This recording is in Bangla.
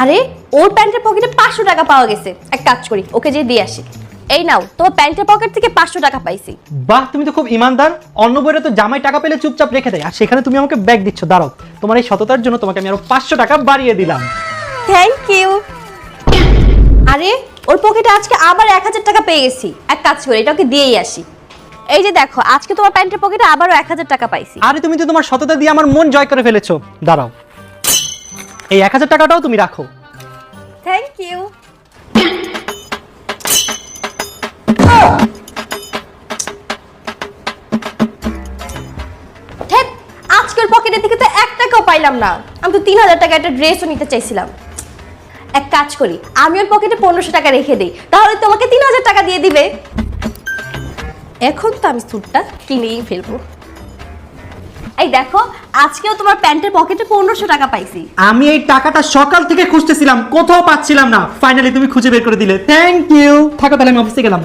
আরে ওর প্যান্টের পকেটে 500 টাকা পাওয়া গেছে, এক কাজ করি ওকে যে দিয়ে আসি। এই নাও, তোমার প্যান্টের পকেট থেকে 500 টাকা পাইছি। বাহ, তুমি তো খুব ইমানদার। অন্য বইরা তো জামাই টাকা পেলে চুপচাপ রেখে দেয়, আর সেখানে তুমি আমাকে ব্যাগ দিচ্ছ। দাঁড়াও, তোমার এই সততার জন্য তোমাকে আমি আরো 500 টাকা বাড়িয়ে দিলাম। Thank you. আরে ওর পকেটে আজকে আবার 1000 টাকা পেয়ে গেছি, এক কাজ করি এটা ওকে দিয়েই আসি। এই যে দেখো, আজকে তোমার প্যান্টের পকেটে আবারও 1000 টাকা পাইছি। আরে তুমি তো তোমার সততা দিয়ে আমার মন জয় করে ফেলেছো। দাঁড়াও, এই 1000 টাকাটাও তুমি রাখো। Thank you. আজকের পকেটে থেকে তো 1 টাকাও পাইলাম না। আমি তো 3000 টাকা একটা ড্রেসও নিতে চাইছিলাম। এক কাজ করি, আমি ওর পকেটে 1500 টাকা রেখে দিই, তাহলে তোমাকে 3000 টাকা দিয়ে দিবে। এখন তো আমি স্যুটটা কিনেই ফেলবো। এই দেখো, আজকেও তোমার প্যান্টের পকেটে 1500 টাকা পাইছি। আমি এই টাকাটা সকাল থেকে খুঁজতেছিলাম, কোথাও পাচ্ছিলাম না। ফাইনালি তুমি খুঁজে বের করে দিলে, থ্যাংক ইউ। থাকো তাহলে, আমি অফিসে গেলাম।